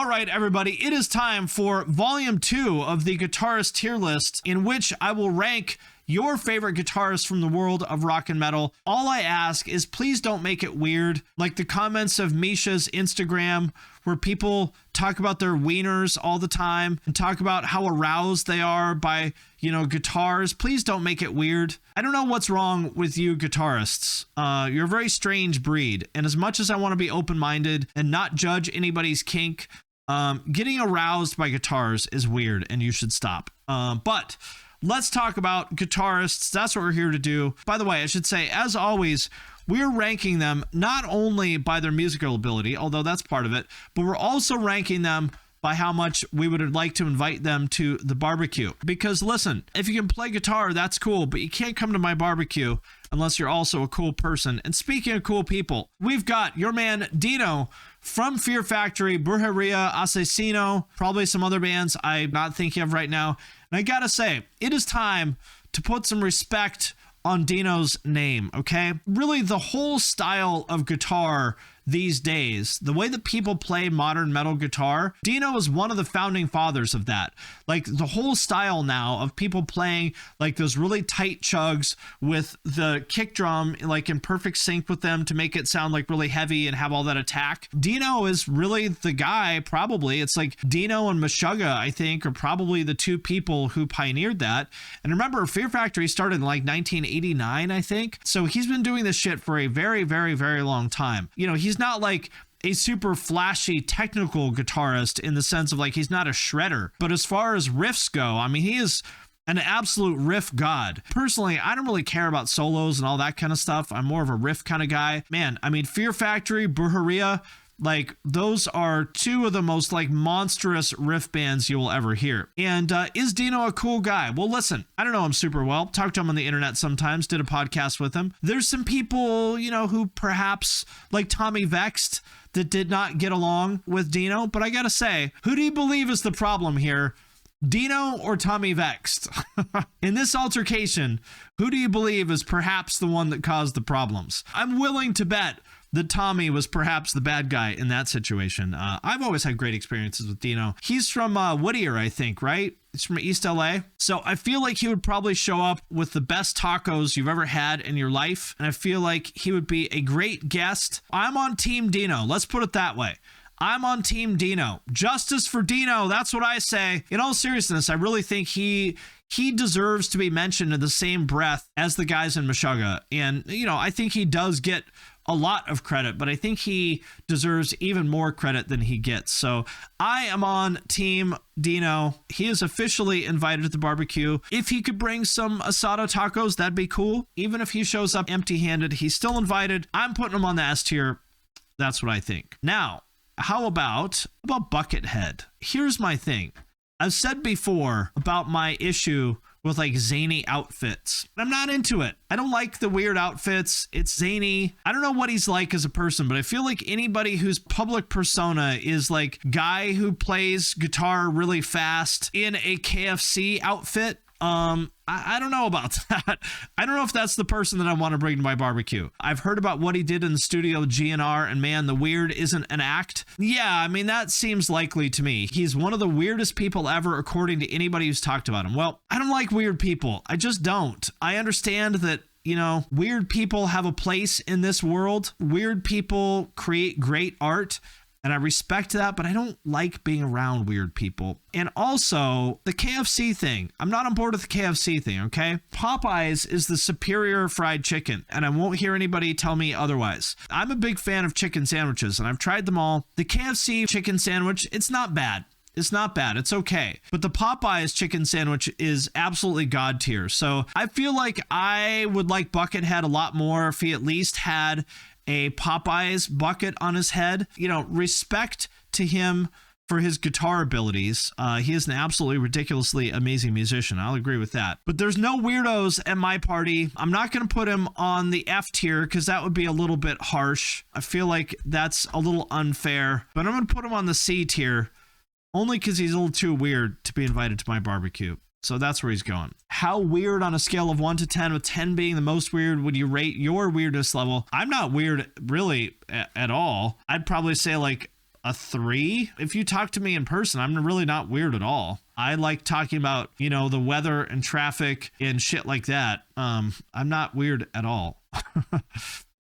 All right, everybody, it is time for volume 2 of the guitarist tier list, in which I will rank your favorite guitarists from the world of rock and metal. All I ask is please don't make it weird, like the comments of Misha's Instagram, where people talk about their wieners all the time and talk about how aroused they are by, guitars. Please don't make it weird. I don't know what's wrong with you guitarists. You're a very strange breed. And as much as I want to be open-minded and not judge anybody's kink, getting aroused by guitars is weird and you should stop. But let's talk about guitarists. That's what we're here to do. By the way, I should say, as always, we're ranking them not only by their musical ability, although that's part of it, but we're also ranking them by how much we would like to invite them to the barbecue. Because listen, if you can play guitar, that's cool, but you can't come to my barbecue unless you're also a cool person. And speaking of cool people, we've got your man Dino from Fear Factory, Brujeria, Asesino, probably some other bands I'm not thinking of right now. And I gotta say, it is time to put some respect on Dino's name, okay? Really, the whole style of guitar these days, the way that people play modern metal guitar, Dino is one of the founding fathers of that. Like the whole style now of people playing like those really tight chugs with the kick drum like in perfect sync with them to make it sound like really heavy and have all that attack. Dino is really the guy, probably. It's like Dino and Meshuggah, I think, are probably the two people who pioneered that. And remember, Fear Factory started in like 1989, I think. So he's been doing this shit for a very, very, very long time. He's not like a super flashy technical guitarist in the sense of like he's not a shredder, but as far as riffs go, I mean, he is an absolute riff god. Personally, I don't really care about solos and all that kind of stuff. I'm more of a riff kind of guy. Man, I mean, Fear Factory, Brujeria, like those are two of the most like monstrous riff bands you will ever hear. And is Dino a cool guy? Well, listen, I don't know him super well. Talked to him on the internet sometimes, did a podcast with him. There's some people, who perhaps like Tommy Vexed that did not get along with Dino. But I gotta say, who do you believe is the problem here? Dino or Tommy Vexed? In this altercation, who do you believe is perhaps the one that caused the problems? I'm willing to bet that Tommy was perhaps the bad guy in that situation. I've always had great experiences with Dino. He's from Whittier, I think, right? He's from East LA. So I feel like he would probably show up with the best tacos you've ever had in your life. And I feel like he would be a great guest. I'm on Team Dino. Let's put it that way. I'm on Team Dino. Justice for Dino. That's what I say. In all seriousness, I really think he deserves to be mentioned in the same breath as the guys in Meshuggah. And, I think he does get a lot of credit, but I think he deserves even more credit than he gets. So I am on Team Dino. He is officially invited to the barbecue. If he could bring some asado tacos, that'd be cool. Even if he shows up empty-handed, he's still invited. I'm putting him on the S tier. That's what I think. Now, how about Buckethead? Here's my thing. I've said before about my issue with like zany outfits. I'm not into it. I don't like the weird outfits. It's zany. I don't know what he's like as a person, but I feel like anybody whose public persona is like guy who plays guitar really fast in a KFC outfit, I don't know about that. I don't know if that's the person that I want to bring to my barbecue. I've heard about what he did in the studio GNR, and man, the weird isn't an act. Yeah, I mean, that seems likely to me. He's one of the weirdest people ever, according to anybody who's talked about him. Well, I don't like weird people. I just don't. I understand that, weird people have a place in this world. Weird people create great art. And I respect that, but I don't like being around weird people. And also, the KFC thing. I'm not on board with the KFC thing, okay? Popeyes is the superior fried chicken, and I won't hear anybody tell me otherwise. I'm a big fan of chicken sandwiches, and I've tried them all. The KFC chicken sandwich, it's not bad. It's not bad. It's okay. But the Popeyes chicken sandwich is absolutely god tier. So I feel like I would like Buckethead a lot more if he at least had a Popeyes bucket on his head. Respect to him for his guitar abilities. He is an absolutely ridiculously amazing musician. I'll agree with that. But there's no weirdos at my party. I'm not going to put him on the F tier because that would be a little bit harsh. I feel like that's a little unfair. But I'm going to put him on the C tier only because he's a little too weird to be invited to my barbecue. So that's where he's going. How weird on a scale of 1 to 10, with 10 being the most weird, would you rate your weirdness level? I'm not weird really at all. I'd probably say like a 3. If you talk to me in person, I'm really not weird at all. I like talking about, you know, the weather and traffic and shit like that. I'm not weird at all.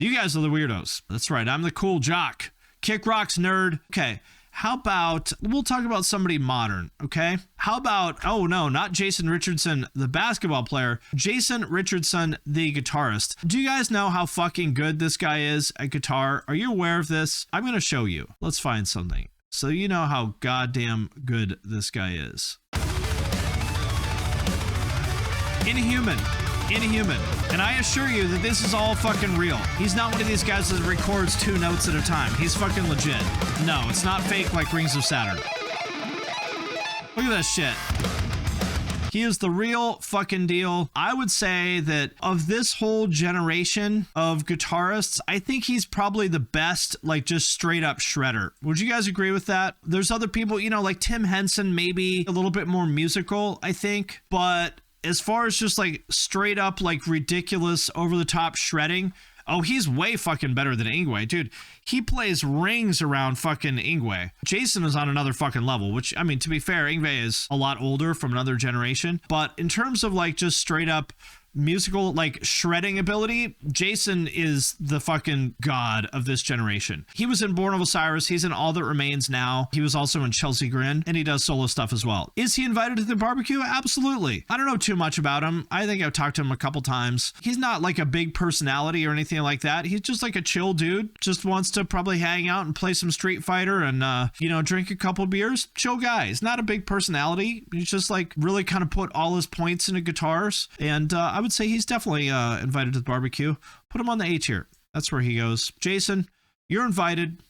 You guys are the weirdos. That's right. I'm the cool jock. Kick rocks nerd. Okay. How about, we'll talk about somebody modern, okay? How about, oh no, not Jason Richardson, the basketball player, Jason Richardson, the guitarist. Do you guys know how fucking good this guy is at guitar? Are you aware of this? I'm going to show you. Let's find something so you know how goddamn good this guy is. Inhuman. And I assure you that this is all fucking real. He's not one of these guys that records 2 notes at a time. He's fucking legit. No, it's not fake like Rings of Saturn. Look at this shit. He is the real fucking deal. I would say that of this whole generation of guitarists, I think he's probably the best, like just straight up shredder. Would you guys agree with that? There's other people, you know, like Tim Henson, maybe a little bit more musical, I think, but as far as just like straight up like ridiculous over the top shredding, oh, he's way fucking better than Yngwie. Dude, he plays rings around fucking Yngwie. Jason is on another fucking level, which, I mean, to be fair, Yngwie is a lot older from another generation. But in terms of like just straight up musical like shredding ability, Jason is the fucking god of this generation. He was in Born of Osiris, he's in All That Remains now, he was also in Chelsea Grin, and he does solo stuff as well. Is he invited to the barbecue? Absolutely. I don't know too much about him. I think I've talked to him a couple times. He's not like a big personality or anything like that. He's just like a chill dude, just wants to probably hang out and play some Street Fighter and you know, drink a couple beers. Chill guy. He's not a big personality. He's just like really kind of put all his points into guitars, and I would say he's definitely invited to the barbecue. Put him on the A tier. That's where he goes. Jason, you're invited.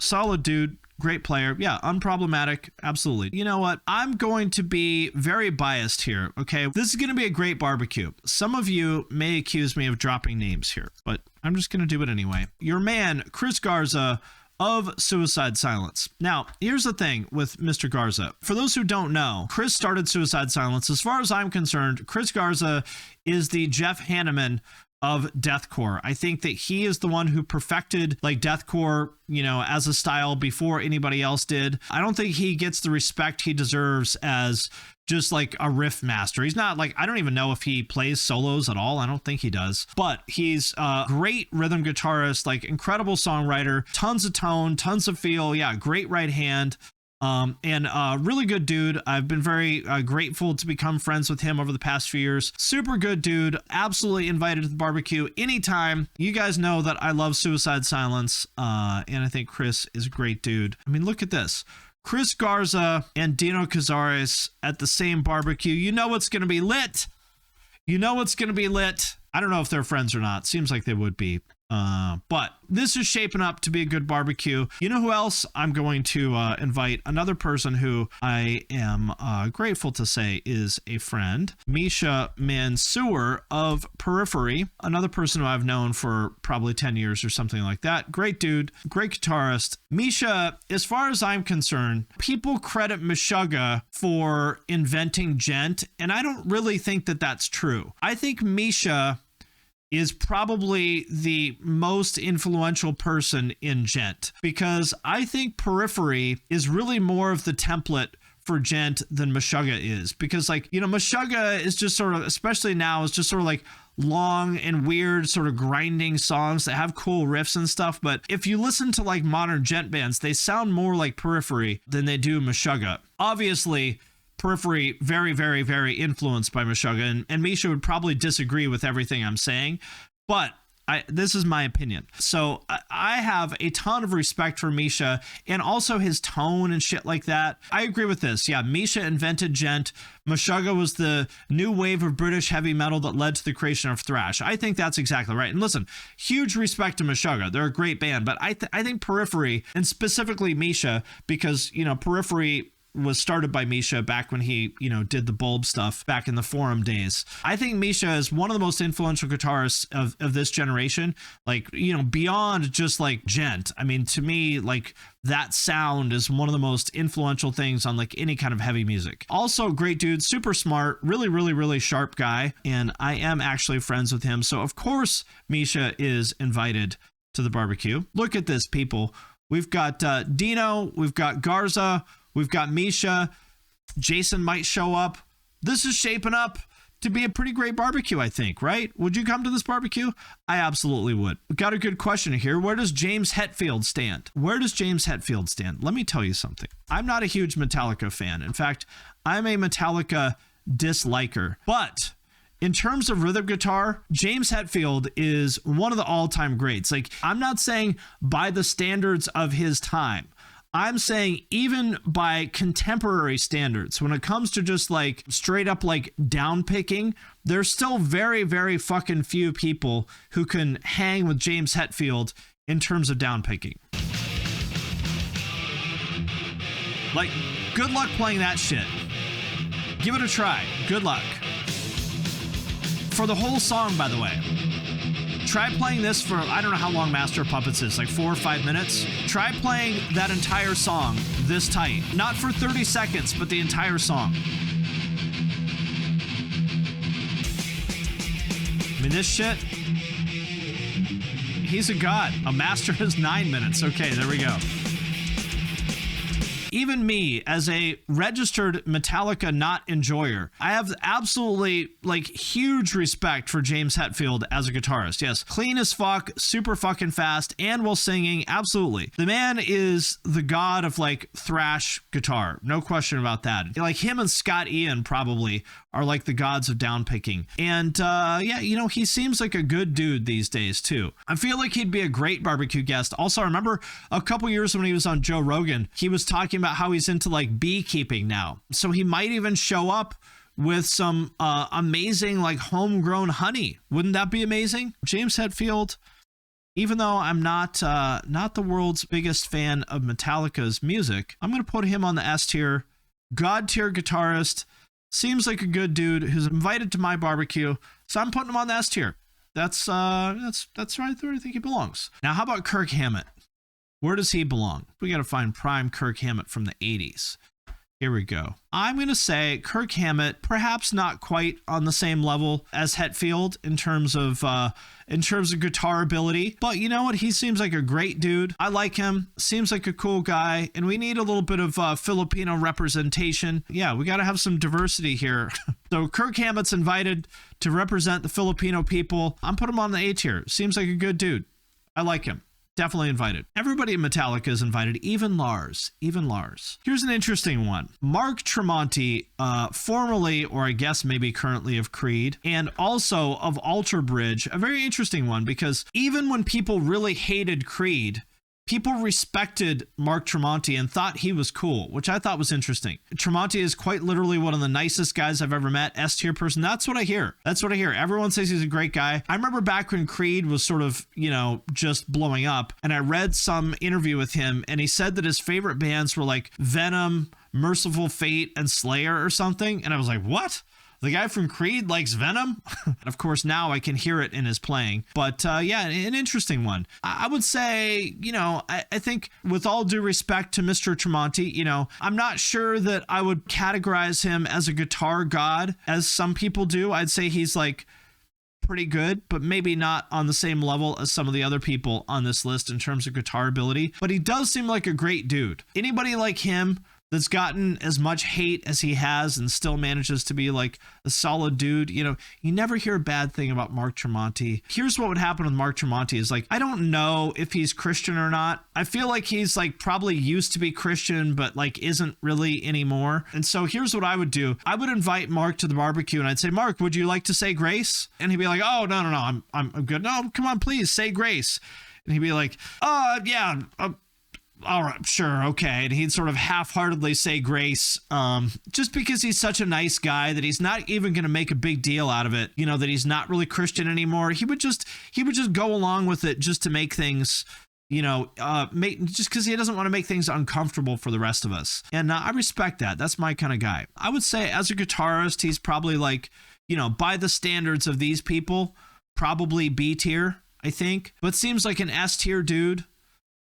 Solid dude. Great player. Yeah, unproblematic. Absolutely. You know what? I'm going to be very biased here, okay? This is going to be a great barbecue. Some of you may accuse me of dropping names here, but I'm just going to do it anyway. Your man, Chris Garza of Suicide Silence. Now, here's the thing with Mr. Garza. For those who don't know, Chris started Suicide Silence. As far as I'm concerned, Chris Garza is the Jeff Hanneman of deathcore. I think that he is the one who perfected like deathcore, you know, as a style before anybody else did. I don't think he gets the respect he deserves as just like a riff master. He's not like, I don't even know if he plays solos at all. I don't think he does, but he's a great rhythm guitarist, like incredible songwriter, tons of tone, tons of feel. Yeah, great right hand. And really good dude. I've been very grateful to become friends with him over the past few years. Super good dude. Absolutely invited to the barbecue anytime. You guys know that I love Suicide Silence, and I think Chris is a great dude. I mean, look at this. Chris Garza and Dino Cazares at the same barbecue. You know it's going to be lit. You know it's going to be lit. I don't know if they're friends or not. Seems like they would be. But this is shaping up to be a good barbecue. You know who else I'm going to invite? Another person who I am grateful to say is a friend. Misha Mansoor of Periphery. Another person who I've known for probably 10 years or something like that. Great dude. Great guitarist. Misha, as far as I'm concerned, people credit Meshuggah for inventing djent, and I don't really think that that's true. I think Misha is probably the most influential person in djent, because I think Periphery is really more of the template for djent than Meshuggah is, because like, you know, Meshuggah is just sort of, especially now, is just sort of like long and weird sort of grinding songs that have cool riffs and stuff. But if you listen to like modern djent bands, they sound more like Periphery than they do Meshuggah. Obviously, Periphery, very, very, very influenced by Meshuggah, and Misha would probably disagree with everything I'm saying, but this is my opinion. So I have a ton of respect for Misha and also his tone and shit like that. I agree with this. Yeah, Misha invented djent. Meshuggah was the new wave of British heavy metal that led to the creation of thrash. I think that's exactly right. And listen, huge respect to Meshuggah. They're a great band, but I think Periphery, and specifically Misha, because, you know, Periphery was started by Misha back when he, you know, did the Bulb stuff back in the Forum days. I think Misha is one of the most influential guitarists of this generation, like, you know, beyond just like djent. I mean, to me, like, that sound is one of the most influential things on like any kind of heavy music. Also, great dude, super smart, really, really, really sharp guy, and I am actually friends with him. So of course, Misha is invited to the barbecue. Look at this, people. We've got Dino. We've got Garza. We've got Misha. Jason might show up. This is shaping up to be a pretty great barbecue, I think, right? Would you come to this barbecue? I absolutely would. We got a good question here. Where does James Hetfield stand? Where does James Hetfield stand? Let me tell you something. I'm not a huge Metallica fan. In fact, I'm a Metallica disliker. But in terms of rhythm guitar, James Hetfield is one of the all-time greats. Like, I'm not saying by the standards of his time. I'm saying even by contemporary standards, when it comes to just like straight up like down picking, there's still very, very fucking few people who can hang with James Hetfield in terms of down picking. Like, good luck playing that shit. Give it a try. Good luck. For the whole song, by the way. Try playing this for, I don't know how long Master of Puppets is, like 4 or 5 minutes. Try playing that entire song this tight. Not for 30 seconds, but the entire song. I mean, this shit, he's a god. A master is 9 minutes. Okay, there we go. Even me, as a registered Metallica not enjoyer, I have absolutely like huge respect for James Hetfield as a guitarist. Yes, clean as fuck, super fucking fast, and while singing, absolutely. The man is the god of like thrash guitar, no question about that. Like him and Scott Ian probably are like the gods of downpicking. And yeah, you know, he seems like a good dude these days too. I feel like he'd be a great barbecue guest. Also, I remember a couple years when he was on Joe Rogan, he was talking about how he's into like beekeeping now. So he might even show up with some amazing like homegrown honey. Wouldn't that be amazing? James Hetfield, even though I'm not the world's biggest fan of Metallica's music, I'm going to put him on the S tier. God tier guitarist. Seems like a good dude who's invited to my barbecue. So I'm putting him on the S tier. That's right where I think he belongs. Now, how about Kirk Hammett? Where does he belong? We got to find prime Kirk Hammett from the 80s. Here we go. I'm going to say Kirk Hammett, perhaps not quite on the same level as Hetfield in terms of guitar ability, but you know what? He seems like a great dude. I like him. Seems like a cool guy, and we need a little bit of Filipino representation. Yeah, we got to have some diversity here. So Kirk Hammett's invited to represent the Filipino people. I'm putting him on the A tier. Seems like a good dude. I like him. Definitely invited. Everybody in Metallica is invited, even Lars. Even Lars. Here's an interesting one. Mark Tremonti, formerly, or I guess maybe currently of Creed, and also of Alter Bridge. A very interesting one, because even when people really hated Creed, people respected Mark Tremonti and thought he was cool, which I thought was interesting. Tremonti is quite literally one of the nicest guys I've ever met. S tier person. That's what I hear. That's what I hear. Everyone says he's a great guy. I remember back when Creed was sort of, you know, just blowing up, and I read some interview with him, and he said that his favorite bands were like Venom, Merciful Fate, and Slayer or something. And I was like, what? The guy from Creed likes Venom? And of course, now I can hear it in his playing. But yeah, an interesting one. I would say, you know, I think with all due respect to Mr. Tremonti, you know, I'm not sure that I would categorize him as a guitar god as some people do. I'd say he's like pretty good, but maybe not on the same level as some of the other people on this list in terms of guitar ability. But he does seem like a great dude. Anybody like him that's gotten as much hate as he has and still manages to be like a solid dude, you know, you never hear a bad thing about Mark Tremonti. Here's what would happen with Mark Tremonti is like, I don't know if he's Christian or not. I feel like he's like probably used to be Christian, but like isn't really anymore. And so here's what I would do. I would invite Mark to the barbecue and I'd say, Mark, would you like to say grace? And he'd be like, oh, no, I'm good. No, come on, please say grace. And he'd be like, yeah, all right, sure, okay. And he'd sort of half-heartedly say grace, just because he's such a nice guy that he's not even going to make a big deal out of it, you know, that he's not really Christian anymore. He would just go along with it just to make things, you know, just because he doesn't want to make things uncomfortable for the rest of us. And I respect that. That's my kind of guy. I would say as a guitarist, he's probably like, you know, by the standards of these people, probably B tier, I think, but seems like an S tier dude.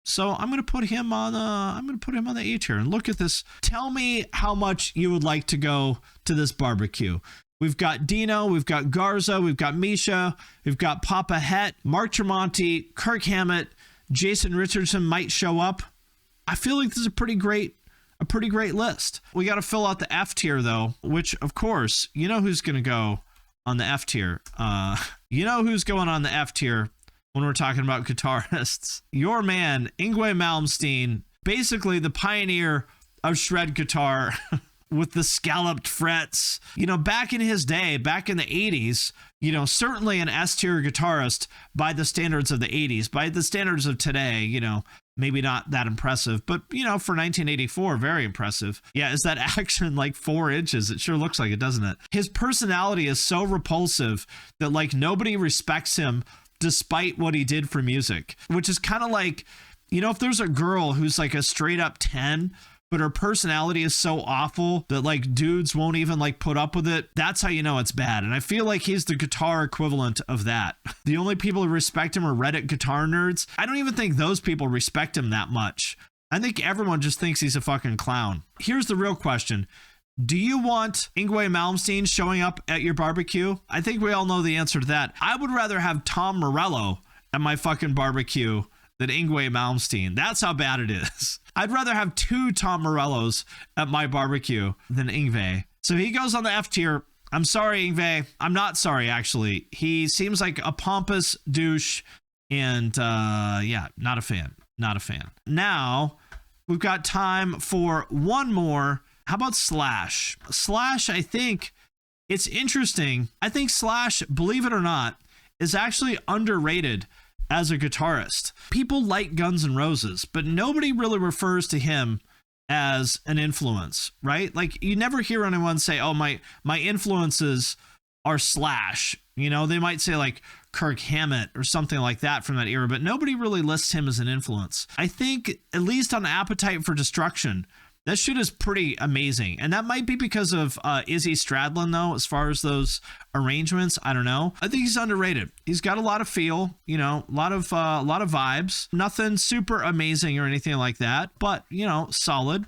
So I'm going to put him on the A tier. And look at this. Tell me how much you would like to go to this barbecue. We've got Dino, we've got Garza, we've got Misha, we've got Papa Het, Mark Tremonti, Kirk Hammett, Jason Richardson might show up. I feel like this is a pretty great list. We got to fill out the F tier though, which of course, you know who's going to go on the F tier. You know who's going on the F tier when we're talking about guitarists. Your man, Yngwie Malmsteen, basically the pioneer of shred guitar with the scalloped frets. You know, back in his day, back in the 80s, you know, certainly an S tier guitarist by the standards of the 80s. By the standards of today, you know, maybe not that impressive, but, you know, for 1984, very impressive. Yeah, is that action like 4 inches? It sure looks like it, doesn't it? His personality is so repulsive that, like, nobody respects him despite what he did for music, which is kind of like, you know, if there's a girl who's like a straight up 10, but her personality is so awful that like dudes won't even like put up with it, that's how you know it's bad. And I feel like he's the guitar equivalent of that. The only people who respect him are Reddit guitar nerds. I don't even think those people respect him that much. I think everyone just thinks he's a fucking clown. Here's the real question. Do you want Yngwie Malmsteen showing up at your barbecue? I think we all know the answer to that. I would rather have Tom Morello at my fucking barbecue than Yngwie Malmsteen. That's how bad it is. I'd rather have 2 Tom Morellos at my barbecue than Yngwie. So he goes on the F tier. I'm sorry, Yngwie. I'm not sorry, actually. He seems like a pompous douche, and yeah, not a fan. Not a fan. Now, we've got time for one more. How about Slash? Slash, I think it's interesting. I think Slash, believe it or not, is actually underrated as a guitarist. People like Guns N' Roses, but nobody really refers to him as an influence, right? Like, you never hear anyone say, oh, my influences are Slash. You know, they might say like Kirk Hammett or something like that from that era, but nobody really lists him as an influence. I think, at least on Appetite for Destruction, that shit is pretty amazing. And that might be because of Izzy Stradlin, though, as far as those arrangements. I don't know. I think he's underrated. He's got a lot of feel, you know, a lot of vibes. Nothing super amazing or anything like that, but, you know, solid.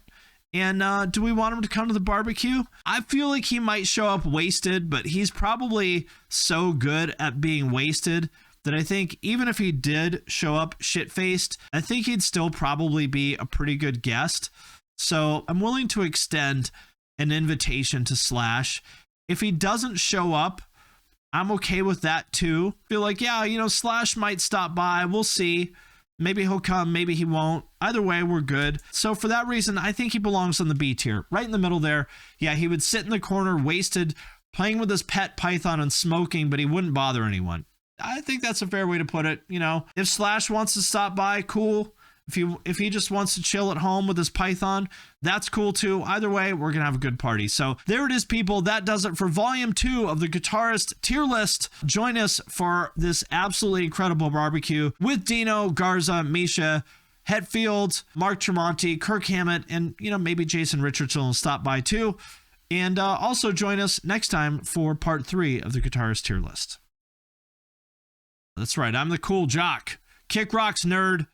And do we want him to come to the barbecue? I feel like he might show up wasted, but he's probably so good at being wasted that I think even if he did show up shit-faced, I think he'd still probably be a pretty good guest. So I'm willing to extend an invitation to Slash. If he doesn't show up, I'm okay with that too. Feel like, yeah, you know, Slash might stop by. We'll see. Maybe he'll come, maybe he won't. Either way, we're good. So for that reason, I think he belongs on the B tier, right in the middle there. Yeah, he would sit in the corner, wasted, playing with his pet python and smoking, but he wouldn't bother anyone. I think that's a fair way to put it. You know, if Slash wants to stop by, cool. If he just wants to chill at home with his Python, that's cool too. Either way, we're going to have a good party. So there it is, people. That does it for volume 2 of the guitarist tier list. Join us for this absolutely incredible barbecue with Dino, Garza, Misha, Hetfield, Mark Tremonti, Kirk Hammett, and, you know, maybe Jason Richardson will stop by too. And also join us next time for part 3 of the guitarist tier list. That's right. I'm the cool jock. Kick rocks, nerd.